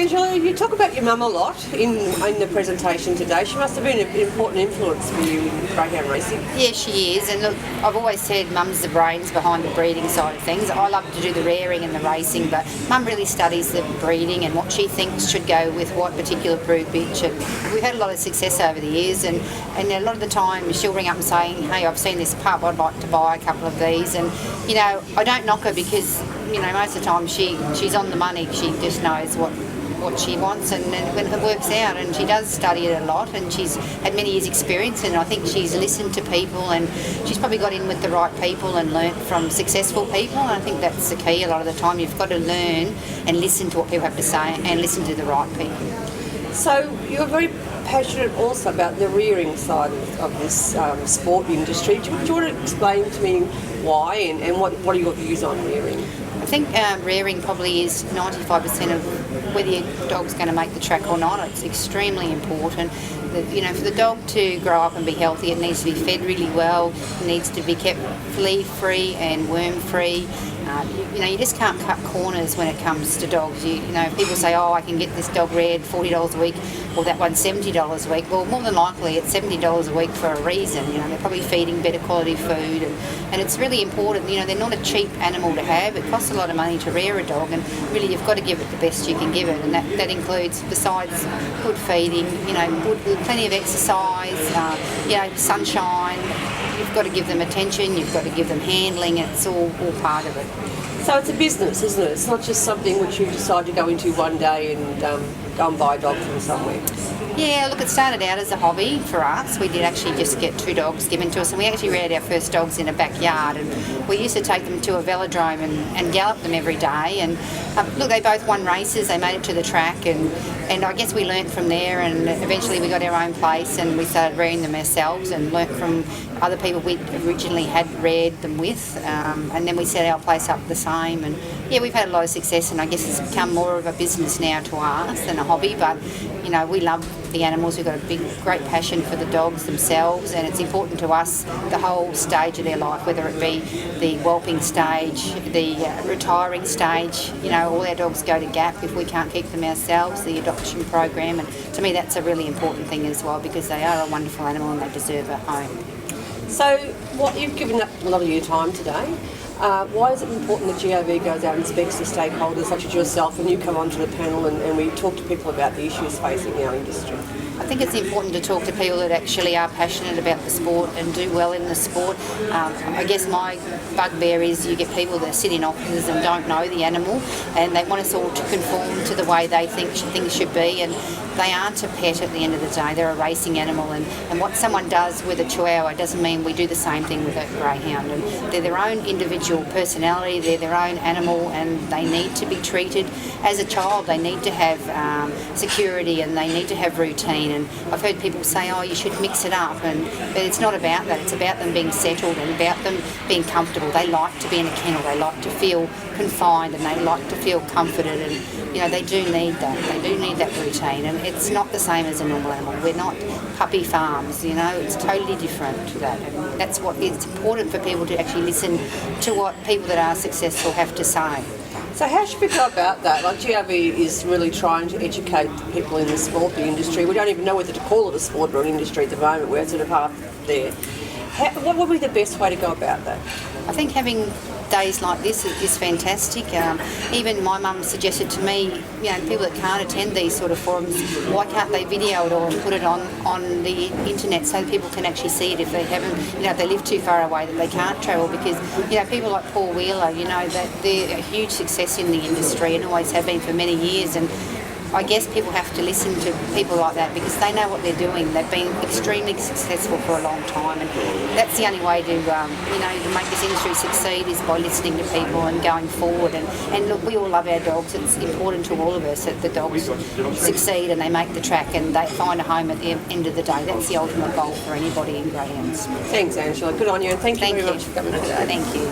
Angela, you talk about your mum a lot in the presentation today. She must have been an important influence for you in greyhound racing. Yeah, she is. And look, I've always said mum's the brains behind the breeding side of things. I love to do the rearing and the racing, but mum really studies the breeding and what she thinks should go with what particular brood bitch. And we've had a lot of success over the years, and a lot of the time she'll ring up and say, hey, I've seen this pup, I'd like to buy a couple of these. And, you know, I don't knock her because, you know, most of the time she's on the money. She just knows what she wants, and when it works out, and she does study it a lot, and she's had many years experience, and I think she's listened to people, and she's probably got in with the right people and learnt from successful people, and I think that's the key. A lot of the time you've got to learn and listen to what people have to say and listen to the right people. So you're very passionate also about the rearing side of this sport industry. Do you want to explain to me why and what are your views on rearing? I think rearing probably is 95% of whether your dog's going to make the track or not. It's extremely important. You know, for the dog to grow up and be healthy, it needs to be fed really well. It needs to be kept flea-free and worm-free. You know, you just can't cut corners when it comes to dogs. You know, people say, oh, I can get this dog reared $40 a week, or that one's $70 a week. Well, more than likely it's $70 a week for a reason. You know, they're probably feeding better quality food, and it's really important. You know, they're not a cheap animal to have. It costs a lot of money to rear a dog, and really you've got to give it the best you can give it, and that includes, besides good feeding, you know, plenty of exercise, you know, sunshine. You've got to give them attention, you've got to give them handling, it's all part of it. So it's a business, isn't it? It's not just something which you decide to go into one day and go and buy a dog from somewhere. Yeah, look, it started out as a hobby for us. We did actually just get 2 dogs given to us, and we actually reared our first dogs in a backyard, and we used to take them to a velodrome and gallop them every day. And look, they both won races, they made it to the track, and I guess we learnt from there, and eventually we got our own place and we started rearing them ourselves and learnt from other people we originally had reared them with, and then we set our place up the same. And yeah, we've had a lot of success, and I guess it's become more of a business now to us than a hobby, but you know, we love the animals. We've got a great passion for the dogs themselves, and it's important to us the whole stage of their life, whether it be the whelping stage, the retiring stage. You know, all our dogs go to GAP if we can't keep them ourselves, the adoption program, and to me that's a really important thing as well, because they are a wonderful animal and they deserve a home. So you've given up a lot of your time today. Why is it important that GOV goes out and speaks to stakeholders such as yourself, and you come onto the panel and we talk to people about the issues facing our industry? I think it's important to talk to people that actually are passionate about the sport and do well in the sport. I guess my bugbear is you get people that sit in offices and don't know the animal, and they want us all to conform to the way they think things should be, and they aren't a pet at the end of the day. They're a racing animal, and what someone does with a Chihuahua doesn't mean we do the same thing with a Greyhound. And they're their own individual personality, they're their own animal, and they need to be treated as a child. They need to have security, and they need to have routine. And I've heard people say, oh, you should mix it up, but it's not about that. It's about them being settled and about them being comfortable. They like to be in a kennel, they like to feel confined, and they like to feel comforted, and you know, they do need that. They do need that routine, and it's not the same as a normal animal. We're not puppy farms, you know, it's totally different to that. And that's what it's important for people to actually listen to what people that are successful have to say. So how should we go about that? Like, GOV is really trying to educate the people in the sport, the industry. We don't even know whether to call it a sport or an industry at the moment. We're sort of half there. What would be the best way to go about that? I think having days like this is fantastic. Even my mum suggested to me, you know, people that can't attend these sort of forums, why can't they video it or put it on the internet so people can actually see it if they haven't, you know, if they live too far away that they can't travel, because, you know, people like Paul Wheeler, you know, that they're a huge success in the industry and always have been for many years, and I guess people have to listen to people like that because they know what they're doing. They've been extremely successful for a long time, and that's the only way to, you know, to make this industry succeed is by listening to people and going forward. And look, we all love our dogs. It's important to all of us that the dogs succeed and they make the track and they find a home at the end of the day. That's the ultimate goal for anybody in greyhounds. Thanks, Angela. Good on you, and thank you very much for coming today. Thank you.